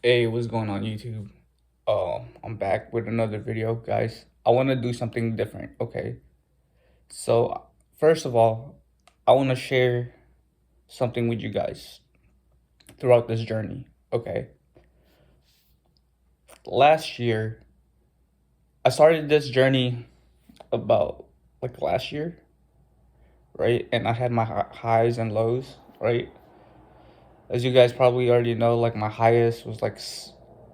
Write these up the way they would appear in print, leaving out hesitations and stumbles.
Hey, what's going on YouTube? I'm back with another video, guys. I want to do something different, okay? So, first of all, I want to share something with you guys throughout this journey, okay? Last year, I started this journey about like last year, right? And I had my highs and lows, right? As you guys probably already know, like my highest was like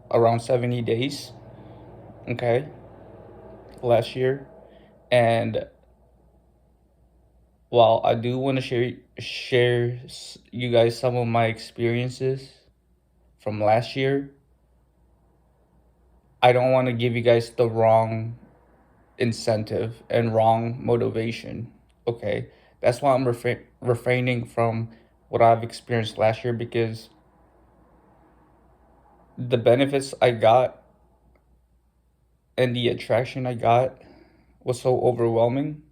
around 70 days, okay? Last year. And while I do want to share you guys some of my experiences from last year, I don't want to give you guys the wrong incentive and wrong motivation. Okay, that's why I'm refraining from what I've experienced last year, because the benefits I got and the attraction I got was so overwhelming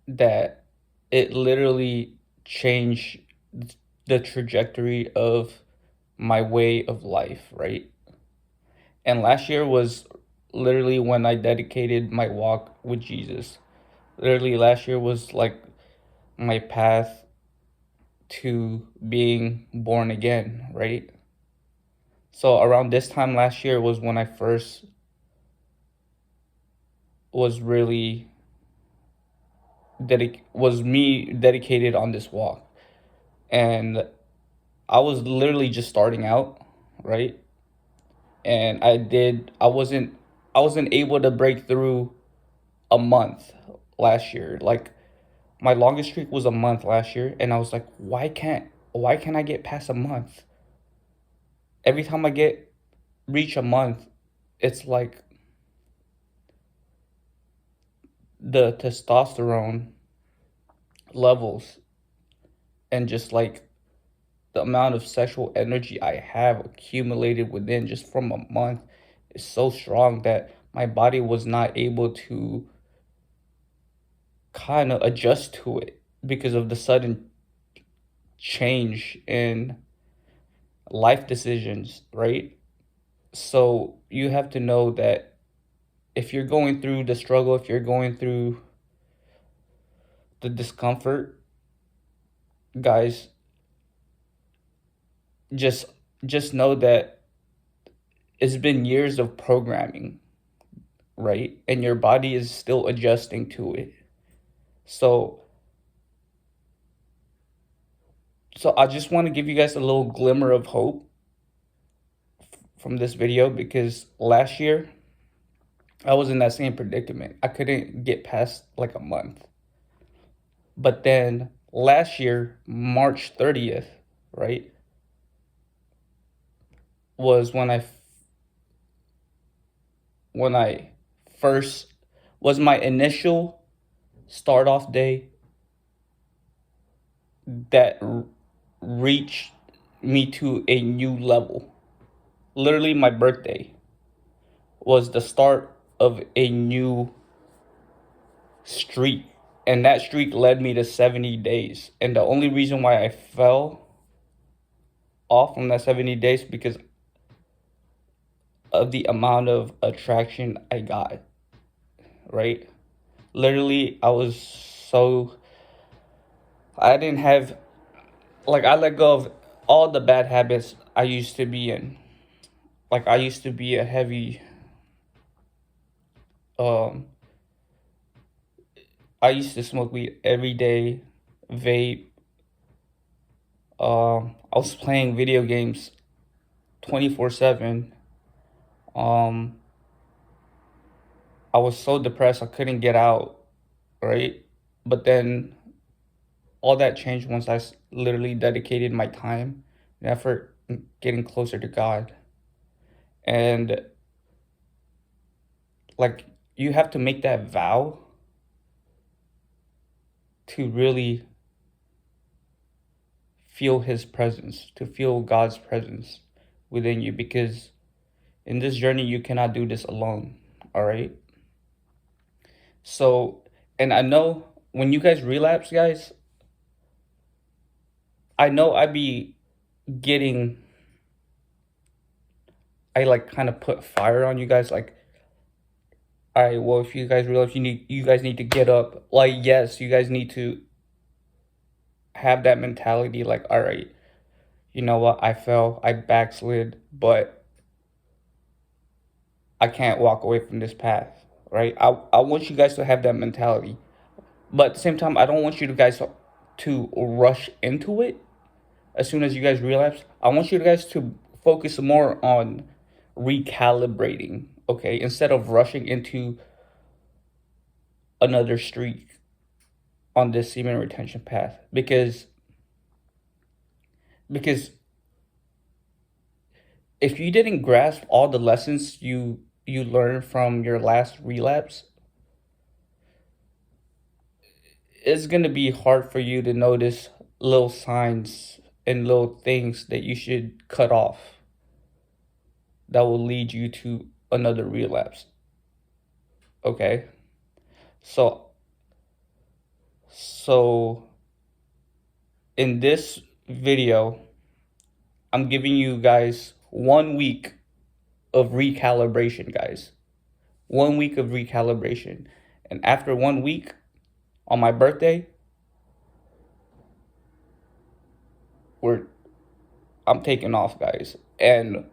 that it literally changed the trajectory of my way of life, right? And last year was literally when I dedicated my walk with Jesus. Literally, last year was like my path to being born again, right? So around this time last year was when I first was really was me dedicated on this walk. And I was literally just starting out, right? And I wasn't able to break through a month last year. Like my longest streak was a month last year, and I was like, why can't I get past a month? Every time I get reach a month, it's like the testosterone levels and just like the amount of sexual energy I have accumulated within just from a month is so strong that my body was not able to kind of adjust to it because of the sudden change in life decisions, right? So you have to know that if you're going through the struggle, if you're going through the discomfort, guys, just just know that it's been years of programming, right? And your body is still adjusting to it. So so I just want to give you guys a little glimmer of hope from this video, because last year I was in that same predicament. I couldn't get past like a month. But then last year, March 30th, right, was when I first was my initial start off day that reached me to a new level. Literally, my birthday was the start of a new streak, and that streak led me to 70 days. And the only reason why I fell off from that 70 days because of the amount of attraction I got, right? Literally, I didn't have, like, I let go of all the bad habits I used to be in. Like, I used to be a heavy, um, I used to smoke weed every day, vape. I was playing video games 24/7. Um, I was so depressed I couldn't get out, right? But then all that changed once I literally dedicated my time and effort in getting closer to God. And like, you have to make that vow to really feel His presence, to feel God's presence within you, because in this journey you cannot do this alone. All right. So, and I know when you guys relapse, guys, I know I be getting I like kind of put fire on you guys, like, all right, well, if you guys realize you guys need to get up, like, yes, you guys need to have that mentality, like, all right, you know what, I fell, I backslid, but I can't walk away from this path, right? I want you guys to have that mentality, but at the same time, I don't want you guys to rush into it as soon as you guys relapse. I want you guys to focus more on recalibrating, okay, instead of rushing into another streak on this semen retention path, because if you didn't grasp all the lessons you learned from your last relapse, it's going to be hard for you to notice little signs and little things that you should cut off that will lead you to another relapse. Okay? So so in this video, I'm giving you guys 1 week of recalibration, guys. 1 week of recalibration. And after 1 week, on my birthday, we're I'm taking off, guys. And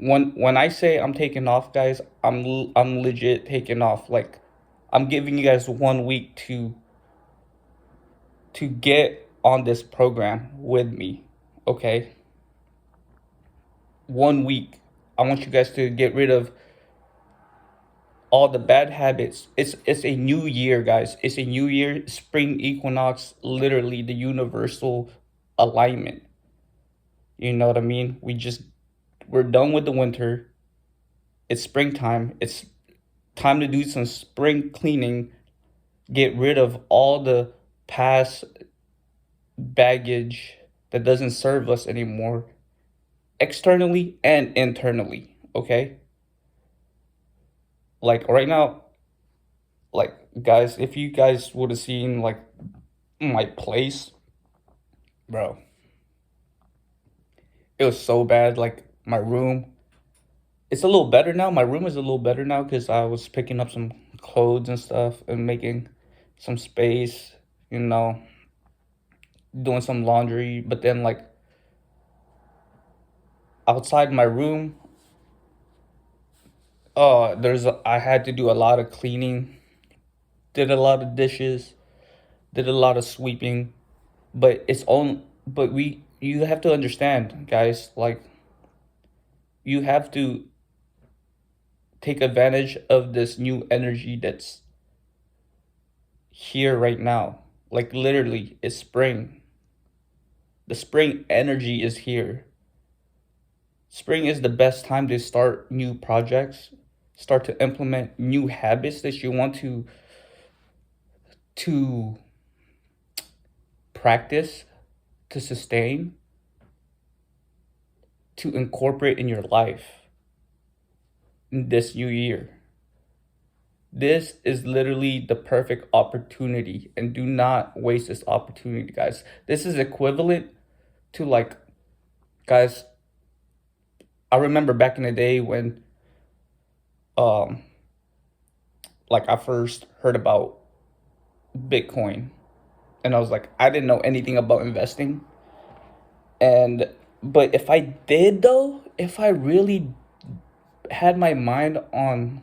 when I say I'm taking off, guys, I'm legit taking off. Like, I'm giving you guys 1 week to get on this program with me, okay? 1 week. I want you guys to get rid of all the bad habits. It's a new year, guys. It's a new year, spring equinox, literally the universal alignment. You know what I mean? We're done with the winter. It's springtime. It's time to do some spring cleaning. Get rid of all the past baggage that doesn't serve us anymore, externally and internally, okay? Like right now, like, guys, if you guys would have seen like my place, bro, it was so bad. Like, my room, it's a little better now. My room is a little better now because I was picking up some clothes and stuff and making some space, you know, doing some laundry. But then, like, outside my room, I had to do a lot of cleaning, did a lot of dishes, did a lot of sweeping. But you have to understand, guys, like, you have to take advantage of this new energy that's here right now. Like, literally, it's spring. The spring energy is here. Spring is the best time to start new projects, start to implement new habits that you want to practice, to sustain, to incorporate in your life in this new year. This is literally the perfect opportunity, and do not waste this opportunity, guys. This is equivalent to, like, guys, I remember back in the day when um like I first heard about Bitcoin, and I was like, I didn't know anything about investing. And but if I did, though, if I really had my mind on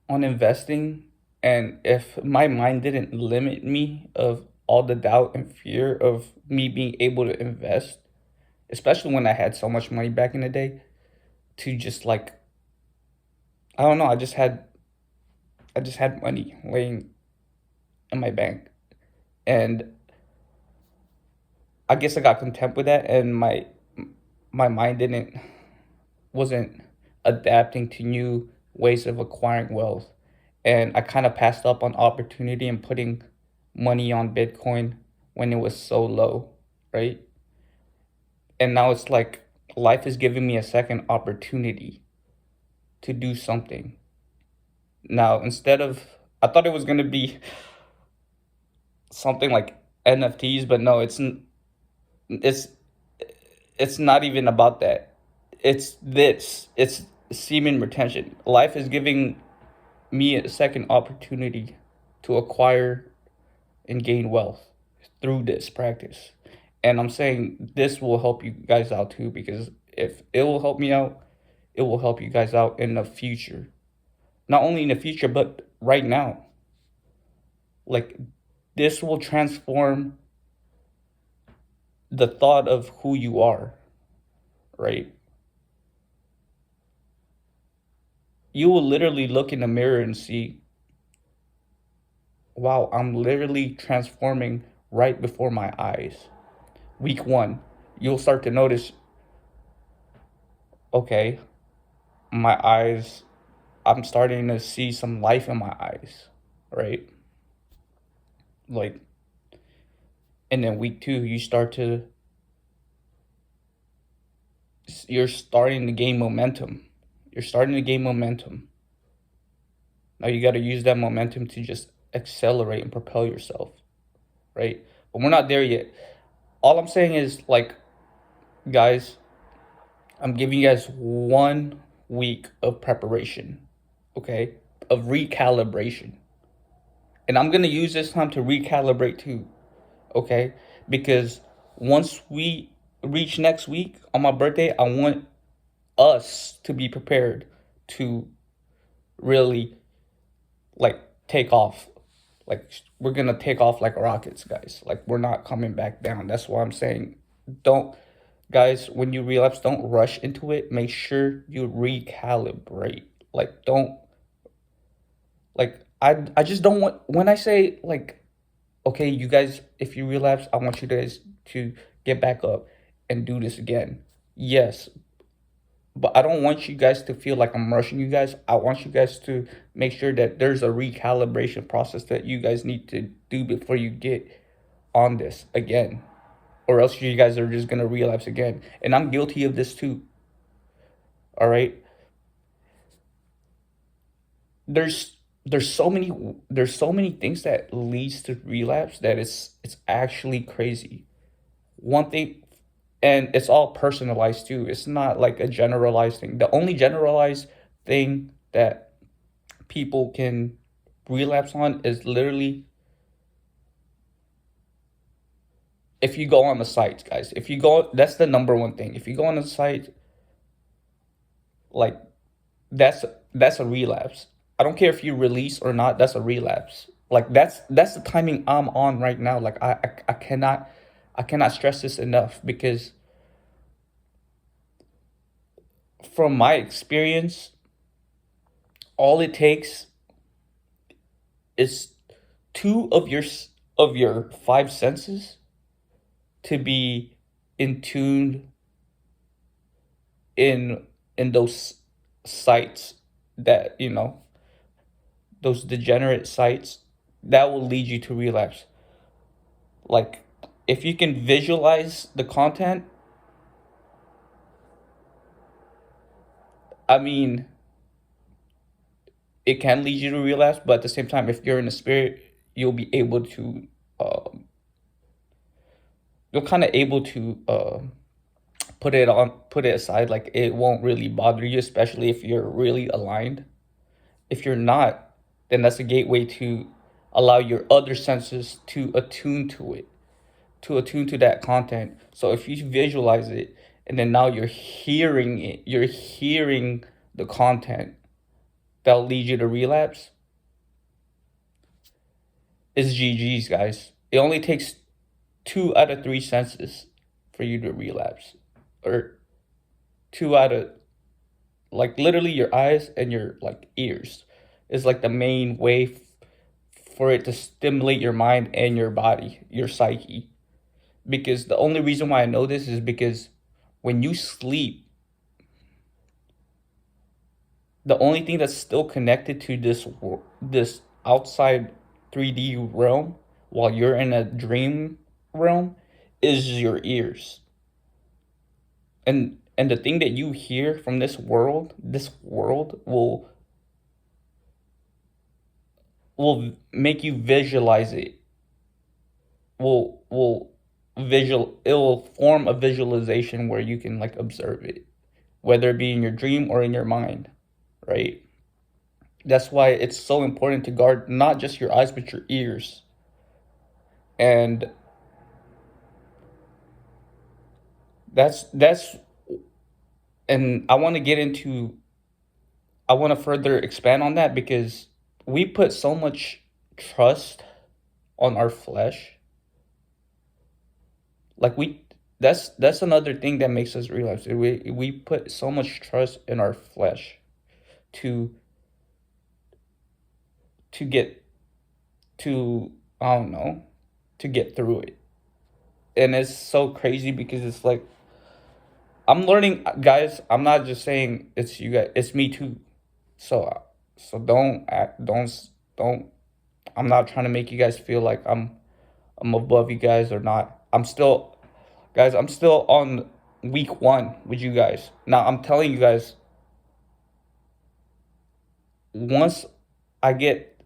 investing, and if my mind didn't limit me of all the doubt and fear of me being able to invest, especially when I had so much money back in the day, to just, like, I don't know, I just had money laying in my bank. And I guess I got content with that, and my mind didn't wasn't adapting to new ways of acquiring wealth. And I kind of passed up on opportunity and putting money on Bitcoin when it was so low, right? And now it's like life is giving me a second opportunity to do something. Now, instead of, I thought it was going to be something like NFTs, but no, it's it's not even about that. It's this. It's semen retention. Life is giving me a second opportunity to acquire and gain wealth through this practice. And I'm saying this will help you guys out too, because if it will help me out, it will help you guys out in the future. Not only in the future, but right now. Like, this will transform the thought of who you are, right? You will literally look in the mirror and see, wow, I'm literally transforming right before my eyes. Week one, you'll start to notice, okay, my eyes, I'm starting to see some life in my eyes, right? Like, and then week two, you're starting to gain momentum. You're starting to gain momentum. Now you got to use that momentum to just accelerate and propel yourself, right? But we're not there yet. All I'm saying is, like, guys, I'm giving you guys 1 week of preparation, okay? Of recalibration. And I'm going to use this time to recalibrate too, okay? Because once we reach next week on my birthday, I want us to be prepared to really, like, take off. Like, we're going to take off like rockets, guys. Like, we're not coming back down. That's why I'm saying, don't, guys, when you relapse, don't rush into it. Make sure you recalibrate. Like, don't, like, I just don't want, when I say, like, okay, you guys, if you relapse, I want you guys to get back up and do this again. Yes, but I don't want you guys to feel like I'm rushing you guys. I want you guys to make sure that there's a recalibration process that you guys need to do before you get on this again, or else you guys are just gonna relapse again. And I'm guilty of this too. All right. There's there's so many things that leads to relapse that it's actually crazy. One thing, and it's all personalized too. It's not like a generalized thing. The only generalized thing that people can relapse on is literally if you go on the sites, guys. If you go, that's the number one thing. If you go on the site, like, that's that's a relapse. I don't care if you release or not. That's a relapse. Like, that's the timing I'm on right now. Like, I cannot stress this enough, because from my experience, all it takes is two of your five senses to be in tune in those sites, that, those degenerate sites that will lead you to relapse. Like, if you can visualize the content, I mean, it can lead you to relapse, but at the same time, if you're in the spirit, you'll be able to, um, you're kind of able to put it aside. Like, it won't really bother you, especially if you're really aligned. If you're not, then that's a gateway to allow your other senses to attune to it, to attune to that content. So if you visualize it, and then now you're hearing it, you're hearing the content that'll lead you to relapse, it's GG's, guys. It only takes 2 out of 3 senses for you to relapse. Or two out of, like, literally your eyes and your, like, ears is like the main way for it to stimulate your mind and your body, your psyche. Because the only reason why I know this is because when you sleep, the only thing that's still connected to this outside 3D realm while you're in a dream realm is your ears. And the thing that you hear from this world will make you visualize it. Will it'll form a visualization where you can like observe it, whether it be in your dream or in your mind, right? That's why it's so important to guard not just your eyes but your ears. And that's and I want to further expand on that because we put so much trust on our flesh. Like that's another thing that makes us realize it. We put so much trust in our flesh to get to I don't know, to get through it. And it's so crazy because it's like I'm learning, guys. I'm not just saying it's you guys, it's me too. So don't act, don't. I'm not trying to make you guys feel like I'm above you guys or not. I'm still, guys. I'm still on week 1 with you guys. Now I'm telling you guys, once I get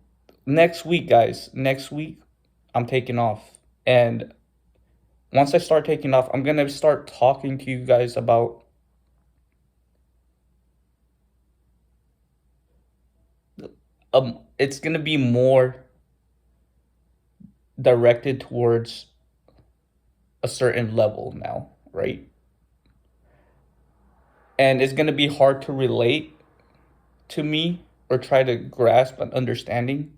next week, guys. Next week, I'm taking off, and once I start taking off, I'm gonna start talking to you guys about it's gonna be more directed towards a certain level now, right? And it's gonna be hard to relate to me or try to grasp an understanding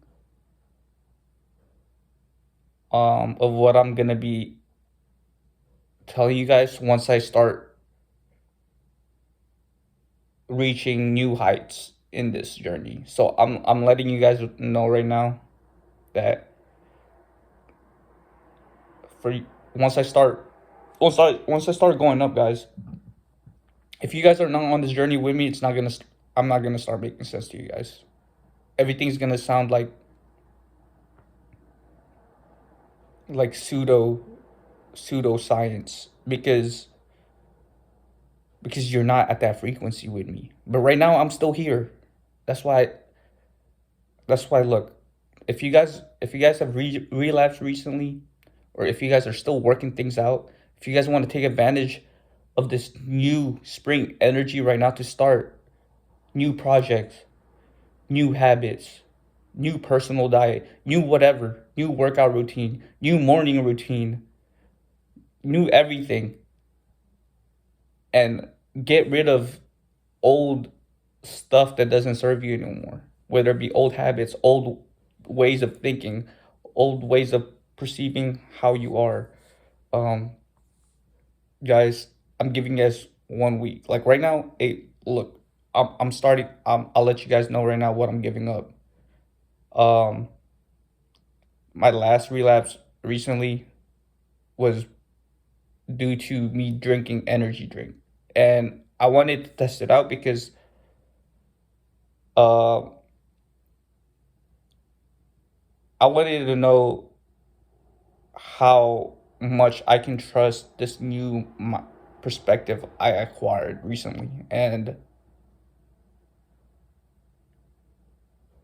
of what I'm gonna be telling you guys once I start reaching new heights in this journey. So I'm letting you guys know right now that for once I start once I start going up, guys, if you guys are not on this journey with me, it's not gonna I'm not gonna start making sense to you guys. Everything's gonna sound like pseudo science because you're not at that frequency with me. But right now I'm still here. That's why look, if you guys have relapsed recently, or if you guys are still working things out, if you guys want to take advantage of this new spring energy right now to start new projects, new habits, new personal diet, new whatever, new workout routine, new morning routine, new everything, and get rid of old stuff that doesn't serve you anymore, whether it be old habits, old ways of thinking, old ways of perceiving how you are. Um, guys, I'm giving you guys 1 week. Like right now, look, I'm starting. I'll let you guys know right now what I'm giving up. Um, my last relapse recently was due to me drinking energy drink, and I wanted to test it out because uh, I wanted to know how much I can trust this new perspective I acquired recently, and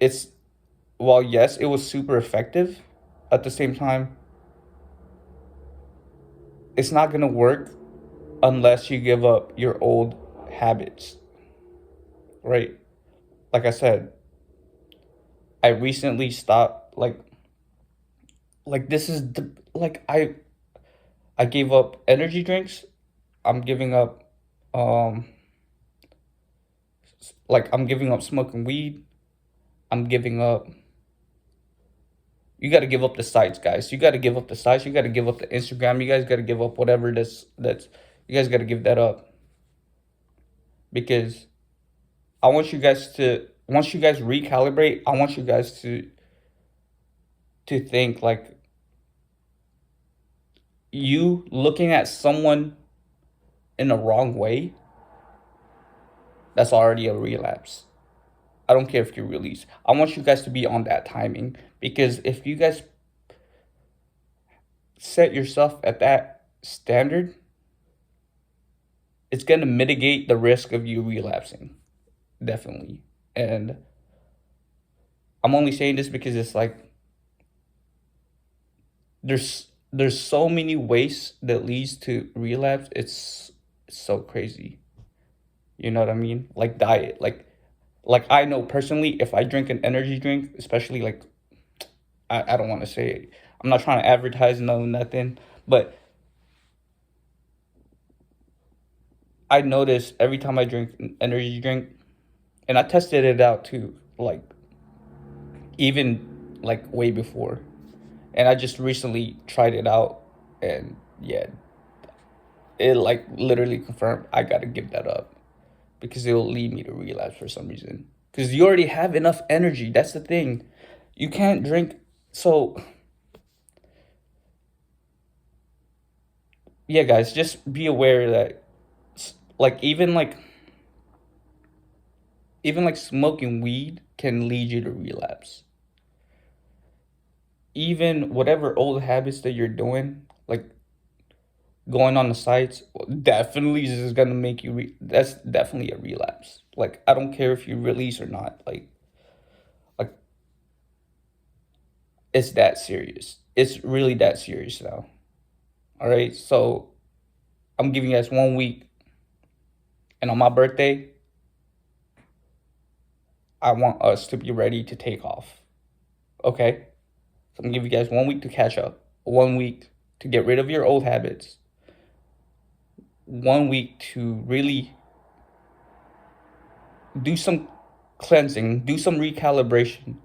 it's while yes, it was super effective, at the same time, it's not gonna work unless you give up your old habits, right? Like I said, I recently stopped this is the like I gave up energy drinks. I'm giving up um I'm giving up smoking weed. I'm giving up You got to give up the sites, guys. You got to give up the sites. You got to give up the Instagram. You guys got to give up whatever that's you guys got to give that up because I want you guys to once you guys recalibrate, I want you guys to think like you looking at someone in the wrong way, that's already a relapse. I don't care if you release. I want you guys to be on that timing because if you guys set yourself at that standard, it's going to mitigate the risk of you relapsing. Definitely. And I'm only saying this because it's like there's so many ways that leads to relapse. It's so crazy. You know what I mean? Like diet. Like I know personally, if I drink an energy drink, especially like I don't want to say it. I'm not trying to advertise no nothing, but I notice every time I drink an energy drink, and I tested it out too, like even like way before, and I just recently tried it out, and yeah, it like literally confirmed I gotta give that up because it'll lead me to relapse for some reason. Because you already have enough energy. That's the thing. You can't drink. So yeah, guys, just be aware that like even like smoking weed can lead you to relapse. Even whatever old habits that you're doing, like going on the sites, definitely is gonna make you. That's definitely a relapse. Like I don't care if you release or not. Like it's that serious. It's really that serious now. All right. So I'm giving you guys 1 week, and on my birthday, I want us to be ready to take off. Okay. So I'm gonna give you guys 1 week to catch up. 1 week to get rid of your old habits. 1 week to really do some cleansing, do some recalibration,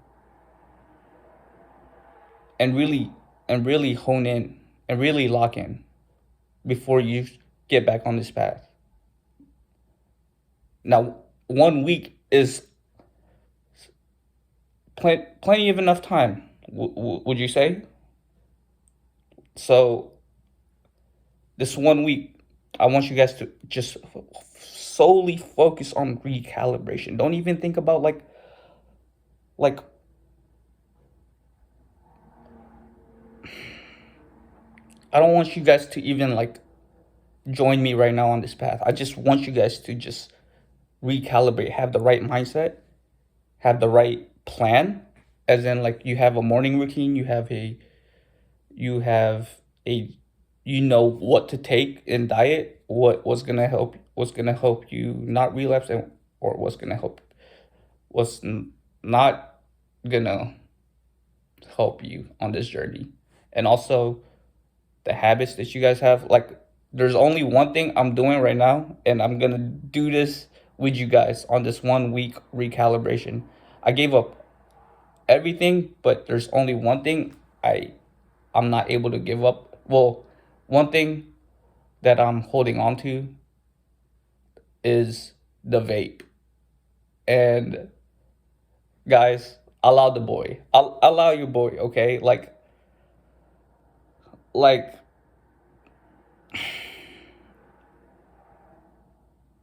and really hone in and really lock in before you get back on this path. Now, 1 week is plenty of enough time. Would you say? So this 1 week, I want you guys to just solely focus on recalibration. Don't even think about like I don't want you guys to even like join me right now on this path. I just want you guys to just recalibrate, have the right mindset, have the right plan, as in like you have a morning routine, you have a you know what to take in diet, what's gonna help you not relapse, and or what's not gonna help you on this journey. And also the habits that you guys have. Like there's only one thing I'm doing right now, and I'm gonna do this with you guys on this 1 week recalibration. I gave up everything, but there's only one thing I'm not able to give up. Well, one thing that I'm holding on to is the vape. And guys, allow the boy. I'll allow your boy, okay? Like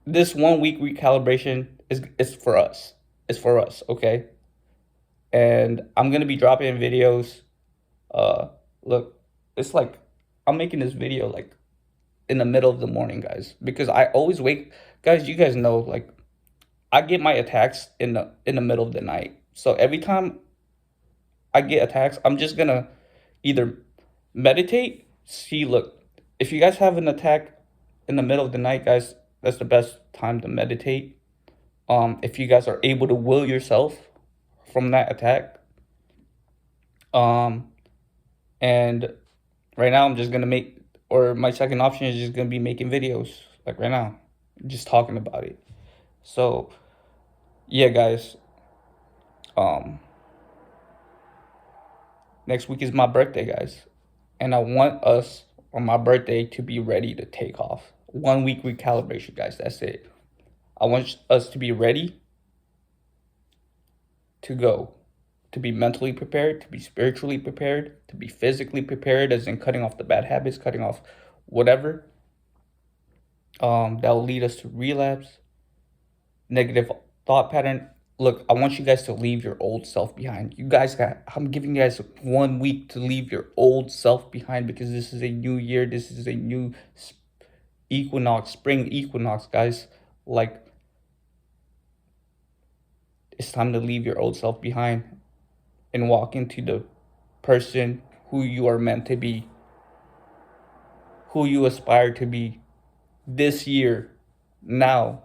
this 1 week recalibration is for us. It's for us, okay? And I'm gonna be dropping videos. Look, it's like I'm making this video like in the middle of the morning, guys, because I always wake. Guys, you guys know, like I get my attacks in the middle of the night. So every time I get attacks, I'm just gonna either meditate. See, look, if you guys have an attack in the middle of the night, guys, that's the best time to meditate. If you guys are able to will yourself from that attack, um, and right now I'm just gonna make, or my second option is just gonna be making videos, like right now, just talking about it. So yeah, guys, um, next week is my birthday, guys, and I want us on my birthday to be ready to take off. 1 week recalibration, guys. That's it. I want us to be ready to go, to be mentally prepared, to be spiritually prepared, to be physically prepared, as in cutting off the bad habits, cutting off whatever that will lead us to relapse, negative thought pattern. Look, I want you guys to leave your old self behind. I'm giving you guys 1 week to leave your old self behind because this is a new year. This is a new equinox, spring equinox, guys. Like, it's time to leave your old self behind and walk into the person who you are meant to be. who you aspire to be this year, now.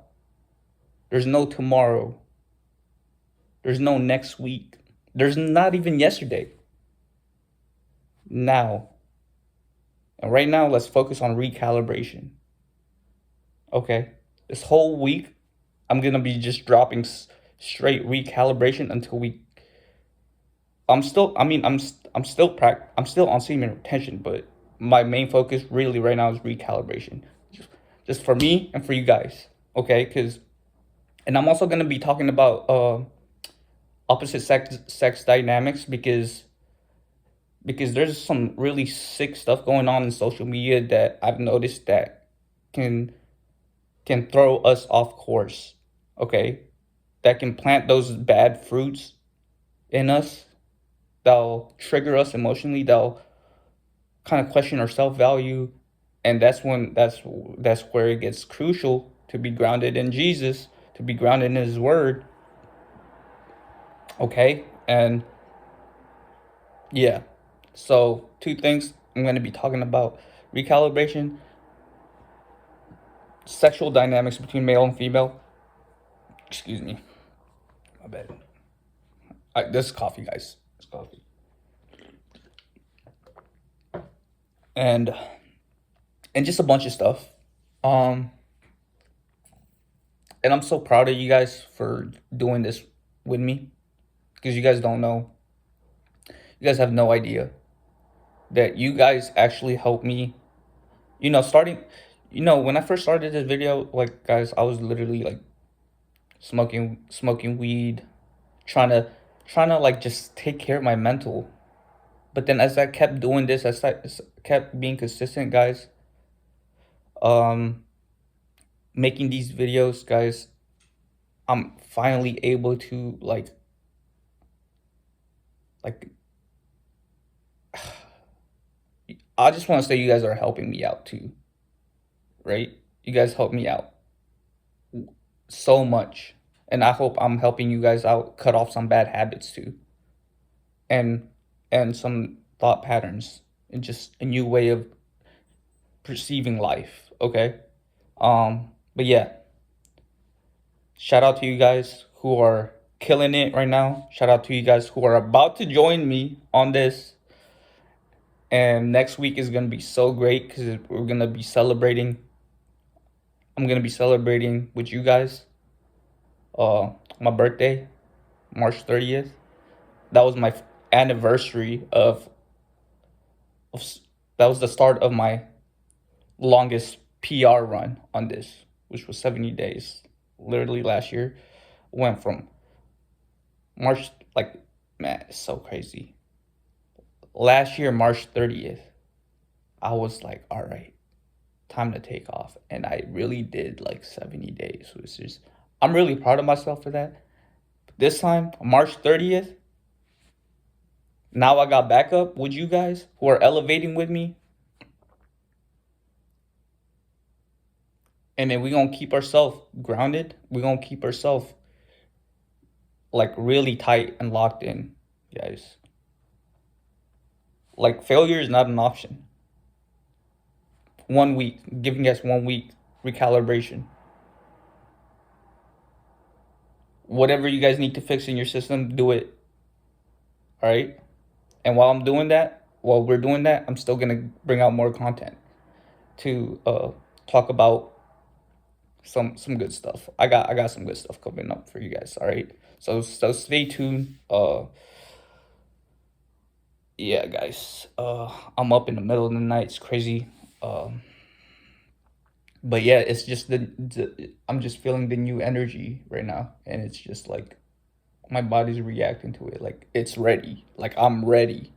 There's no tomorrow. There's no next week. There's not even yesterday. Now. And right now, let's focus on recalibration. Okay? This whole week, I'm going to be just dropping straight recalibration until we. I'm still, I mean, I'm still I'm still on semen retention, but my main focus really right now is recalibration. Just for me and for you guys. Okay? And I'm also going to be talking about opposite sex dynamics because there's some really sick stuff going on in social media that I've noticed that can can throw us off course. Okay, that can plant those bad fruits in us. That'll trigger us emotionally. That'll kind of question our self value, and that's where it gets crucial to be grounded in Jesus, to be grounded in His Word. Okay, and yeah, so two things I'm going to be talking about: recalibration, sexual dynamics between male and female. Excuse me, my bad. This is coffee, guys. It's coffee. And just a bunch of stuff. Um, and I'm so proud of you guys for doing this with me because you guys don't know. You guys have no idea that you guys actually helped me. Starting. When I first started this video, like guys, I was literally like smoking weed, trying to like just take care of my mental. But then as I kept doing this, as I kept being consistent, guys, um, making these videos, guys, I'm finally able to like I just want to say you guys are helping me out too, right? You guys help me out so much. And I hope I'm helping you guys out cut off some bad habits too. And some thought patterns and just a new way of perceiving life, okay? But yeah, shout out to you guys who are killing it right now. Shout out to you guys who are about to join me on this. And next week is going to be so great because we're going to be celebrating. I'm going to be celebrating with you guys my birthday, March 30th. That was my anniversary of that was the start of my longest PR run on this, which was 70 days. Literally last year, went from March, like, man, it's so crazy. Last year, March 30th, I was like, all right, time to take off. And I really did like 70 days, which is, I'm really proud of myself for that. This time, March 30th, now I got backup with you guys who are elevating with me. And then we're going to keep ourselves grounded. We're going to keep ourselves like really tight and locked in, guys. Like failure is not an option. 1 week, giving us 1 week recalibration. Whatever you guys need to fix in your system, do it. All right. And while we're doing that, I'm still gonna bring out more content to talk about some good stuff. I got some good stuff coming up for you guys. All right. So stay tuned. Yeah, guys. I'm up in the middle of the night. It's crazy. But yeah, it's just I'm just feeling the new energy right now, and it's just like my body's reacting to it. Like it's ready. Like I'm ready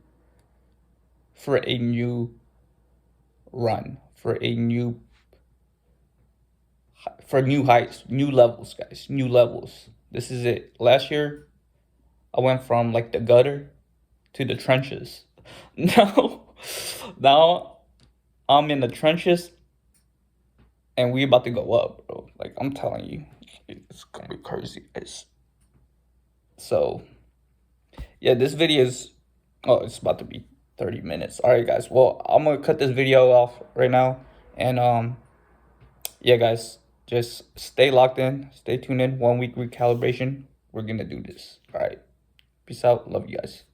for a new run, for new heights, new levels, guys, new levels. This is it. Last year, I went from like the gutter to the trenches. Now, now I'm in the trenches, and we about to go up, bro. Like I'm telling you, it's gonna be crazy, guys. So, yeah, this video is. Oh, it's about to be 30 minutes. All right, guys. Well, I'm gonna cut this video off right now, and yeah, guys, just stay locked in, stay tuned in. 1 week recalibration. We're gonna do this. All right. Peace out. Love you guys.